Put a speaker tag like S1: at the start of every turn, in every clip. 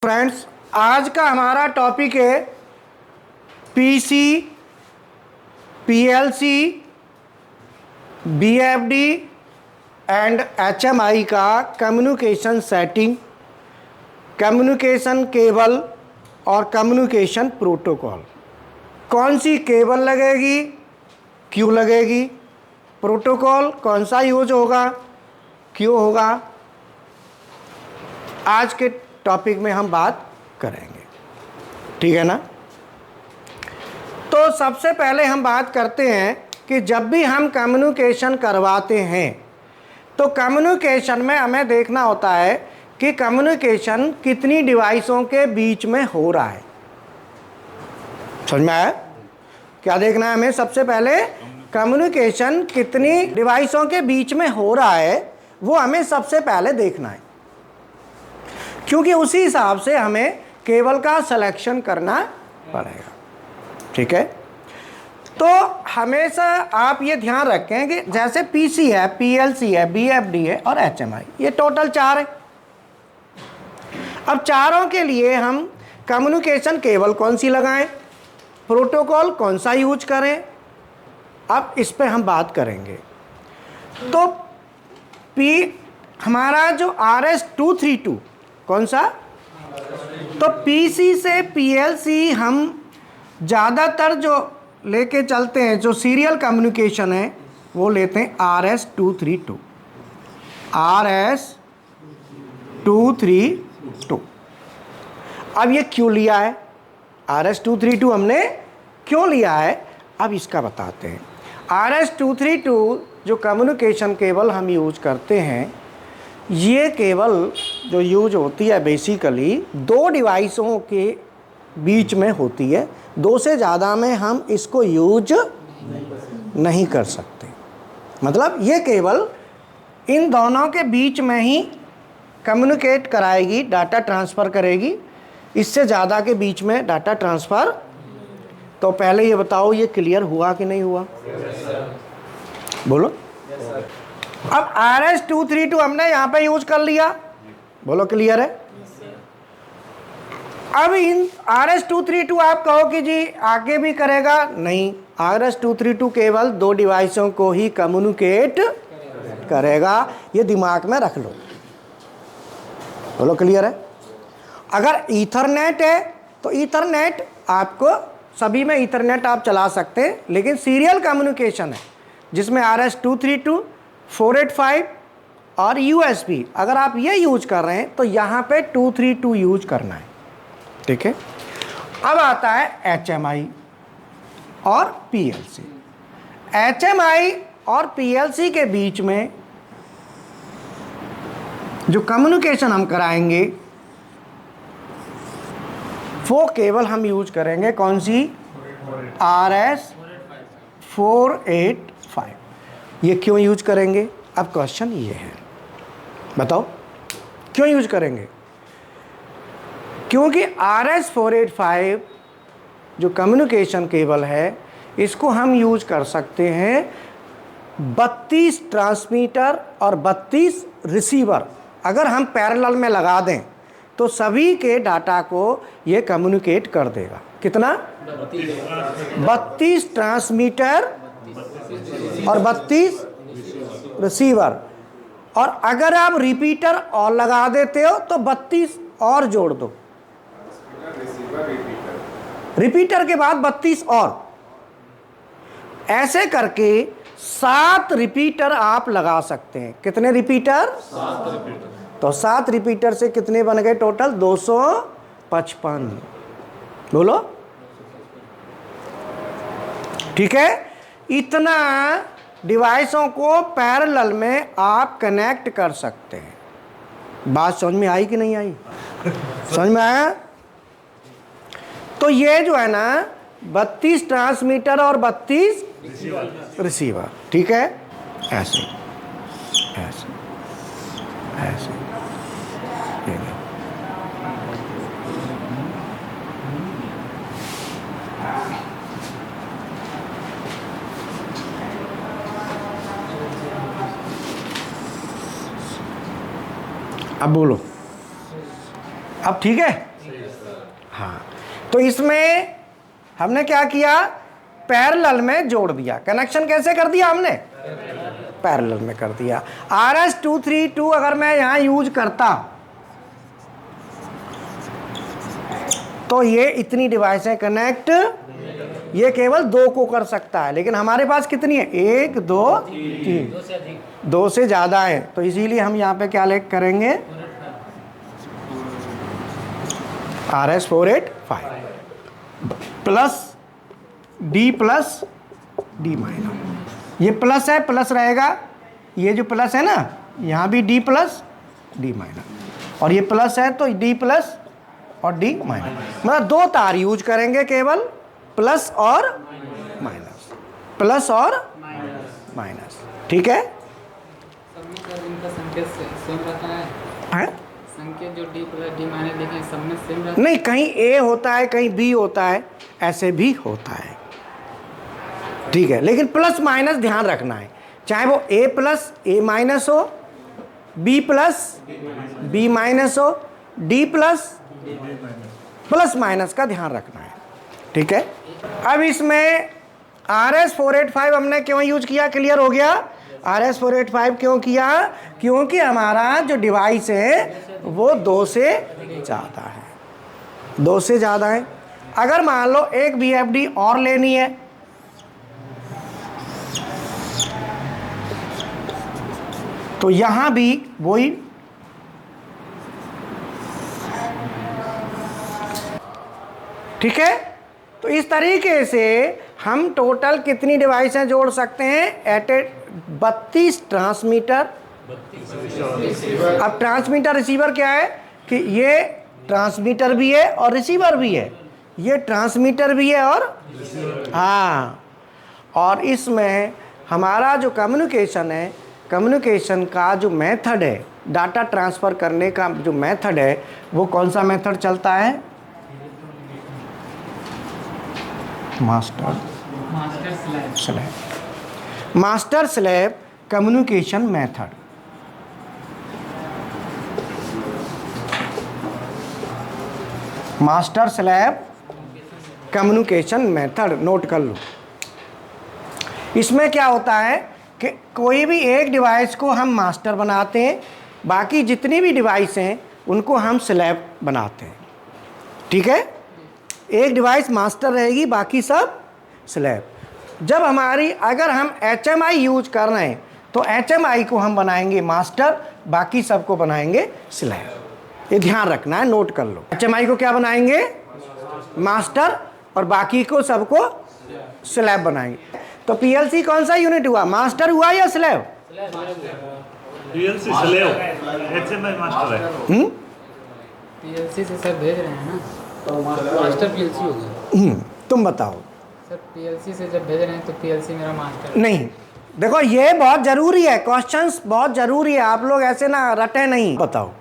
S1: Friends, आज का हमारा टॉपिक है PC, PLC, BFD and HMI का कम्युनिकेशन सेटिंग, कम्युनिकेशन केबल और कम्युनिकेशन प्रोटोकॉल। कौन सी केबल लगेगी, क्यों लगेगी, प्रोटोकॉल कौन सा यूज होगा, क्यों होगा, आज के टॉपिक में हम बात करेंगे। ठीक है ना। तो सबसे पहले हम बात करते हैं कि जब भी हम कम्युनिकेशन करवाते हैं तो कम्युनिकेशन में हमें देखना होता है कि कम्युनिकेशन कितनी डिवाइसों के बीच में हो रहा है। समझ में आया? क्या देखना है हमें? सबसे पहले कम्युनिकेशन कितनी डिवाइसों के बीच में हो रहा है वो हमें सबसे पहले देखना है, क्योंकि उसी हिसाब से हमें केबल का सिलेक्शन करना पड़ेगा। ठीक है। तो हमेशा आप ये ध्यान रखें कि जैसे पीसी है, पीएलसी है, बीएफडी है और एचएमआई, ये टोटल 4 है। अब चारों के लिए हम कम्युनिकेशन केबल कौन सी लगाएं, प्रोटोकॉल कौन सा यूज करें, अब इस पे हम बात करेंगे। तो हमारा जो RS-232 कौन सा, तो पीसी से पीएलसी हम ज़्यादातर जो लेके चलते हैं, जो सीरियल कम्युनिकेशन है वो लेते हैं RS-232। RS-232। अब ये क्यों लिया है, RS-232 हमने क्यों लिया है, अब इसका बताते हैं। RS-232 जो कम्युनिकेशन केबल हम यूज करते हैं, ये केबल जो यूज होती है बेसिकली 2 डिवाइसों के बीच में होती है। 2 से ज़्यादा में हम इसको यूज नहीं कर सकते। मतलब ये केबल इन दोनों के बीच में ही कम्युनिकेट कराएगी, डाटा ट्रांसफ़र करेगी। इससे ज़्यादा के बीच में डाटा ट्रांसफ़र, तो पहले ये बताओ ये क्लियर हुआ कि नहीं हुआ? बोलो। अब RS-232 हमने यहाँ पे यूज कर लिया, बोलो क्लियर है। अब इन RS-232 आप कहो कि जी आगे भी करेगा, नहीं, RS-232 केवल 2 डिवाइसों को ही कम्युनिकेट करेगा, ये दिमाग में रख लो। बोलो क्लियर है। अगर ईथरनेट है तो ईथरनेट आपको सभी में ईथरनेट आप चला सकते हैं, लेकिन सीरियल कम्युनिकेशन है जिसमें RS-232, 485 और USB, अगर आप ये यूज कर रहे हैं तो यहाँ पे 232 यूज करना है। ठीक है। अब आता है HMI और PLC। HMI और PLC के बीच में जो कम्युनिकेशन हम कराएंगे वो केवल हम यूज करेंगे कौन सी, RS-485। ये क्यों यूज करेंगे? अब क्वेश्चन ये है, बताओ क्यों यूज करेंगे? क्योंकि RS-485 जो कम्युनिकेशन केबल है इसको हम यूज कर सकते हैं 32 ट्रांसमीटर और 32 रिसीवर। अगर हम पैरेलल में लगा दें तो सभी के डाटा को ये कम्युनिकेट कर देगा। कितना? 32 ट्रांसमीटर और 32 रिसीवर। और अगर आप रिपीटर और लगा देते हो तो 32 और जोड़ दो, रिपीटर के बाद 32 और, ऐसे करके 7 रिपीटर आप लगा सकते हैं। कितने रिपीटर? 7 रिपीटर। तो 7 रिपीटर से कितने बन गए टोटल? 255। बोलो। ठीक है। इतना डिवाइसों को पैरेलल में आप कनेक्ट कर सकते हैं। बात समझ में आई कि नहीं आई? समझ में आया? तो ये जो है ना 32 ट्रांसमीटर और 32 रिसीवर। ठीक है। ऐसे ऐसे ऐसे, अब बोलो। अब ठीक है। हाँ, तो इसमें हमने क्या किया, पैरेलल में जोड़ दिया। कनेक्शन कैसे कर दिया हमने, पैरेलल में कर दिया। RS232 अगर मैं यहां यूज करता तो ये इतनी डिवाइसें कनेक्ट, ये केवल 2 को कर सकता है, लेकिन हमारे पास कितनी है, 1 2 3, 2 से ज्यादा है। तो इसीलिए हम यहाँ पे क्या लेक करेंगे, RS485 plus D plus D minus. ये प्लस है, प्लस रहेगा, ये जो प्लस है ना, यहाँ भी D प्लस D माइनस, और ये प्लस है तो D प्लस और D माइनस। मतलब 2 तार यूज करेंगे केवल, प्लस और माइनस, प्लस और माइनस। ठीक है,
S2: इनका संकेत सेम रहता है, संकेत जो D प्लस D माइनस लिखे सब में सेम रहता है?
S1: नहीं, कहीं A होता है, कहीं B होता है, ऐसे भी होता है। ठीक है, लेकिन प्लस माइनस ध्यान रखना है, चाहे वो A प्लस A माइनस हो, B प्लस B माइनस हो, D प्लस प्लस माइनस का ध्यान रखना है। ठीक है, अब इसमें RS485 हमने क्यों यूज किया, क्लियर हो गया। RS485 क्यों किया, क्योंकि हमारा जो डिवाइस है वो 2 से ज़्यादा है, 2 से ज़्यादा है। अगर मान लो एक BFD और लेनी है, तो यहां भी वही, ठीक है। तो इस तरीके से हम टोटल कितनी डिवाइसें जोड़ सकते हैं, एट ए 32 ट्रांसमीटर। अब ट्रांसमीटर रिसीवर क्या है कि ये ट्रांसमीटर भी है और रिसीवर भी है, ये ट्रांसमीटर भी है और हाँ, और इसमें हमारा जो कम्युनिकेशन है, कम्युनिकेशन का जो मेथड है, डाटा ट्रांसफ़र करने का जो मेथड है, वो कौन सा मेथड चलता है, master slab, master slab communication method. Master slab communication method note कर लो। इसमें क्या होता है कि कोई भी एक डिवाइस को हम मास्टर बनाते हैं, बाकी जितनी भी डिवाइस हैं उनको हम स्लैब बनाते हैं। ठीक है, एक डिवाइस मास्टर रहेगी, बाकी सब स्लैब। जब हमारी, अगर हम HMI यूज कर रहे हैं तो HMI को हम बनाएंगे मास्टर, बाकी सबको बनाएंगे स्लैब। ये ध्यान रखना है, नोट कर लो। HMI को क्या बनाएंगे, मास्टर, और बाकी को सबको स्लैब बनाएंगे। तो PLC कौन सा यूनिट हुआ, मास्टर हुआ या slab?
S3: PLC slab, HMI master है।
S2: PLC से सर भेज रहे हैं ना, तो मास्टर PLC हो गया।
S1: तुम बताओ
S2: सर, PLC से जब भेज रहे हैं तो PLC मेरा मास्टर
S1: नहीं। देखो ये बहुत जरूरी है, क्वेश्चंस बहुत जरूरी है, आप लोग ऐसे ना रटे नहीं। बताओ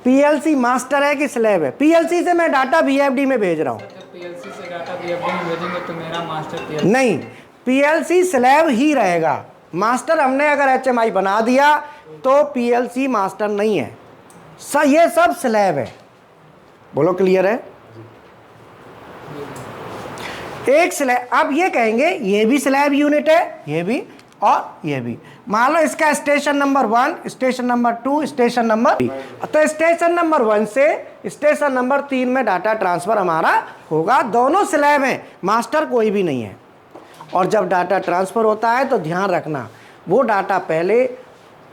S1: PLC मास्टर है कि स्लैब है? PLC से मैं डाटा BFD में भेज रहा हूँ।
S2: PLC से डाटा BFD में भेजेंगे तो मेरा मास्टर PLC
S1: नहीं, PLC स्लैब ही रहेगा। मास्टर हमने अगर HMI बना दिया तो PLC मास्टर नहीं है, ये सब स्लैब है। बोलो क्लियर है? एक स्लैब, अब ये कहेंगे ये भी स्लैब यूनिट है, ये भी और ये भी। मान लो इसका station number 1, station number 2, station number 3, तो स्टेशन नंबर 1 से स्टेशन नंबर 3 में डाटा ट्रांसफ़र हमारा होगा। दोनों स्लैब हैं, मास्टर कोई भी नहीं है। और जब डाटा ट्रांसफ़र होता है तो ध्यान रखना, वो डाटा पहले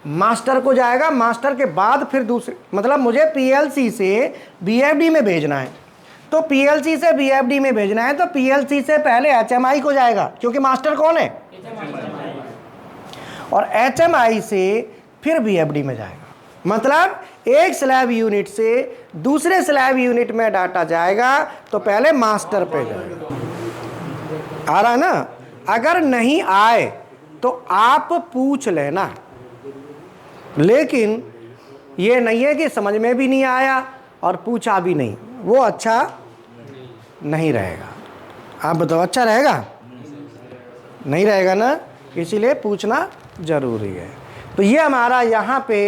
S1: मास्टर को जाएगा, मास्टर के बाद फिर दूसरे, मतलब मुझे PLC से BFD में भेजना है, तो PLC से BFD में भेजना है तो PLC से पहले HMI को जाएगा, क्योंकि मास्टर कौन है, और HMI से फिर BFD में जाएगा। मतलब एक स्लैब यूनिट से दूसरे स्लैब यूनिट में डाटा जाएगा तो पहले मास्टर पे जाएगा। आ रहा है ना? अगर नहीं आए तो आप पूछ लेना, लेकिन ये नहीं है कि समझ में भी नहीं आया और पूछा भी नहीं, वो अच्छा नहीं रहेगा। आप बताओ, अच्छा रहेगा? नहीं रहेगा ना, इसीलिए पूछना ज़रूरी है। तो ये हमारा यहाँ पे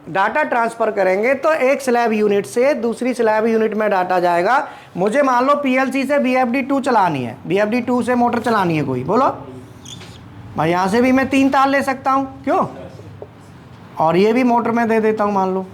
S1: डाटा ट्रांसफ़र करेंगे तो एक स्लैब यूनिट से दूसरी स्लैब यूनिट में डाटा जाएगा। मुझे मान लो पीएलसी से BFD2 चलानी है, BFD2 से मोटर चलानी है कोई, बोलो भाई, यहाँ से भी मैं 3 तार ले सकता हूँ, क्यों, और ये भी मोटर में दे देता हूँ मान लो।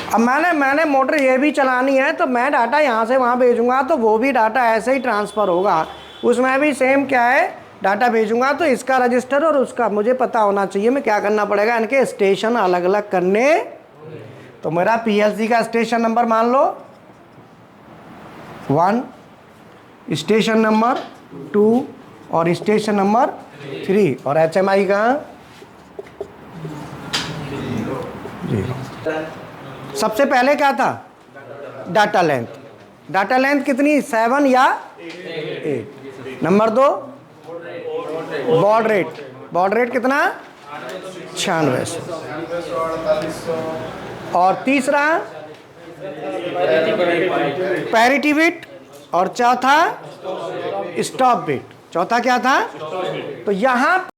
S1: अब मैंने मोटर ये भी चलानी है, तो मैं डाटा यहाँ से वहाँ भेजूंगा तो वो भी डाटा ऐसे ही ट्रांसफ़र होगा, उसमें भी सेम क्या है, डाटा भेजूंगा तो इसका रजिस्टर और उसका मुझे पता होना चाहिए। मैं क्या करना पड़ेगा, इनके स्टेशन अलग अलग करने। तो मेरा पीएलसी का स्टेशन नंबर मान लो 1, स्टेशन नंबर 2 और स्टेशन नंबर 3, और HMI का 0। सबसे पहले क्या था, डाटा लेंथ। डाटा लेंथ कितनी, 7 या 8। Number 2 baud rate. Baud rate कितना, 96। और तीसरा पैरिटी बिट, और चौथा स्टॉप बिट। चौथा क्या था, तो यहाँ